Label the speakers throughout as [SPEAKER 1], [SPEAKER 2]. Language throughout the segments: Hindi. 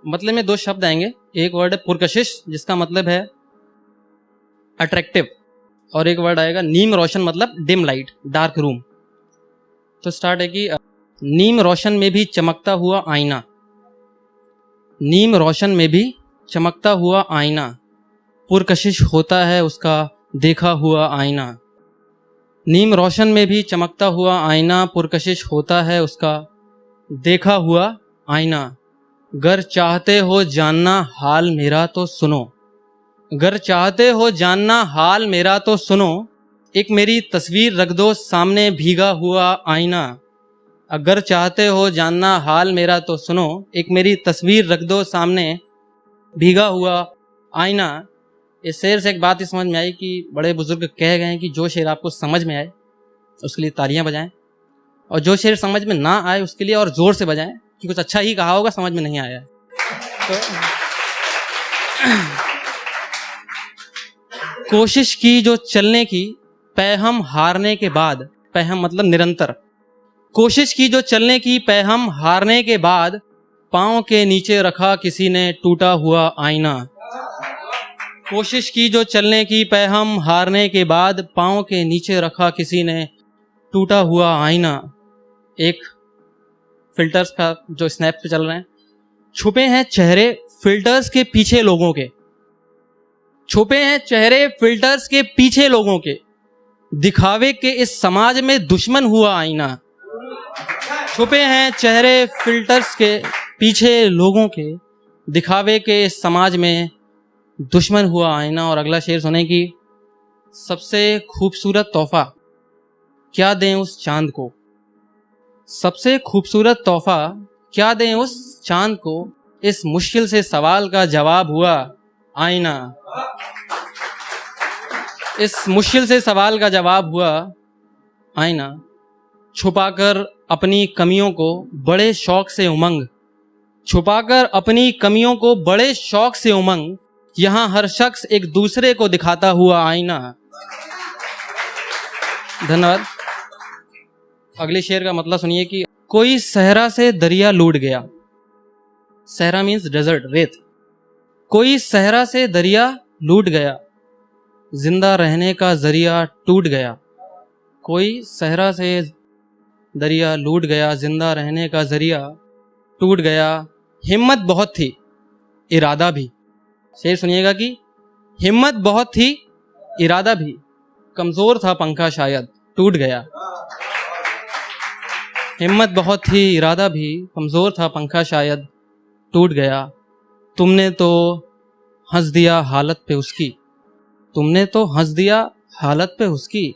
[SPEAKER 1] मतलब में दो शब्द आएंगे। एक वर्ड है पुरकशिश जिसका मतलब है अट्रैक्टिव, और एक वर्ड आएगा नीम रोशन मतलब डिम लाइट, डार्क रूम। तो स्टार्ट है कि नीम रोशन में भी चमकता हुआ आईना, नीम रोशन में भी चमकता हुआ आईना, पुरकशिश होता है उसका देखा हुआ आईना। नीम रोशन में भी चमकता हुआ आईना, पुरकशिश होता है उसका देखा हुआ आईना। गर चाहते हो जानना हाल मेरा तो सुनो, गर चाहते हो जानना हाल मेरा तो सुनो, एक मेरी तस्वीर रख दो सामने भीगा हुआ आईना। अगर चाहते हो जानना हाल मेरा तो सुनो, एक मेरी तस्वीर रख दो सामने भीगा हुआ आईना। इस शेर से एक बात ही समझ में आई कि बड़े बुजुर्ग कह गए हैं कि जो शेर आपको समझ में आए उसके लिए तालियां बजाएं, और जो शेर समझ में ना आए उसके लिए और जोर से बजाएं कि कुछ अच्छा ही कहा होगा, समझ में नहीं आया। तो कोशिश की जो चलने की पैहम हारने के बाद, पैहम मतलब निरंतर, कोशिश की जो चलने की पैहम हारने के बाद, पांव के नीचे रखा किसी ने टूटा हुआ आईना। कोशिश की जो चलने की पैहम हारने के बाद, पांव के नीचे रखा किसी ने टूटा हुआ आईना। एक फिल्टर्स का जो स्नैप पे चल रहे हैं, छुपे हैं चेहरे फिल्टर्स के पीछे लोगों के, छुपे हैं चेहरे फिल्टर्स के पीछे लोगों के, दिखावे के इस समाज में दुश्मन हुआ आईना। छुपे हैं चेहरे फिल्टर्स के पीछे लोगों के, दिखावे के इस समाज में दुश्मन हुआ आईना। और अगला शेर सुने कि सबसे खूबसूरत तोहफा क्या दें उस चांद को, सबसे खूबसूरत तोहफा क्या दें उस चांद को, इस मुश्किल से सवाल का जवाब हुआ आईना। इस मुश्किल से सवाल का जवाब हुआ आईना। छुपाकर अपनी कमियों को बड़े शौक से उमंग, छुपाकर अपनी कमियों को बड़े शौक से उमंग, यहां हर शख्स एक दूसरे को दिखाता हुआ आईना। धन्यवाद। अगले शेर का मतलब सुनिए कि कोई सहरा से दरिया लूट गया, सहरा मीन्स डेजर्ट, रेत। कोई सहरा से दरिया लूट गया, जिंदा रहने का जरिया टूट गया। कोई सहरा से दरिया लूट गया, जिंदा रहने का जरिया टूट गया। हिम्मत बहुत थी इरादा भी, शेर सुनिएगा कि हिम्मत बहुत थी इरादा भी, कमजोर था पंखा शायद टूट गया। हिम्मत बहुत थी इरादा भी, कमजोर था पंखा शायद टूट गया। तुमने तो हंस दिया हालत पे उसकी, तुमने तो हंस दिया हालत पे उसकी,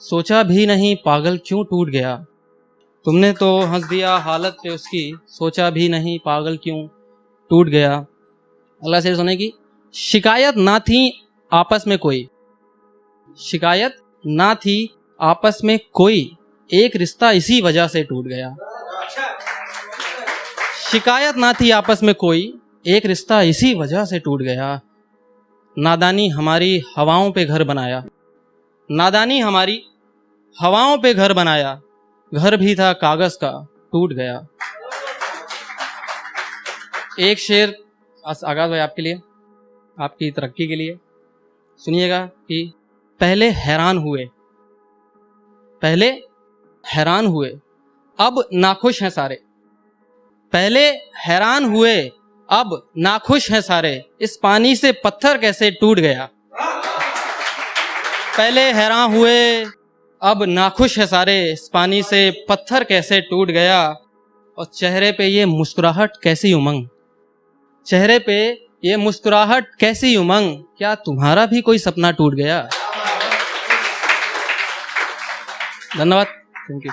[SPEAKER 1] सोचा भी नहीं पागल क्यों टूट गया। तुमने तो हंस दिया हालत पे उसकी, सोचा भी नहीं पागल क्यों टूट गया। अगला शेर सुने की शिकायत ना थी आपस में कोई, शिकायत ना थी आपस में कोई, एक रिश्ता इसी वजह से टूट गया। शिकायत ना थी आपस में कोई, एक रिश्ता इसी वजह से टूट गया। नादानी हमारी हवाओं पे घर बनाया, नादानी हमारी हवाओं पे घर बनाया, घर भी था कागज का टूट गया। एक शेर आगाज भाई आपके लिए, आपकी तरक्की के लिए सुनिएगा कि पहले हैरान हुए, पहले हैरान हुए अब नाखुश हैं सारे, पहले हैरान हुए अब नाखुश हैं सारे, इस पानी से पत्थर कैसे टूट गया। पहले हैरान हुए अब नाखुश है सारे, इस पानी से पत्थर कैसे टूट गया। और चेहरे पे ये मुस्कुराहट कैसी उमंग, चेहरे पे ये मुस्कुराहट कैसी उमंग, क्या तुम्हारा भी कोई सपना टूट गया। धन्यवाद, थैंक यू।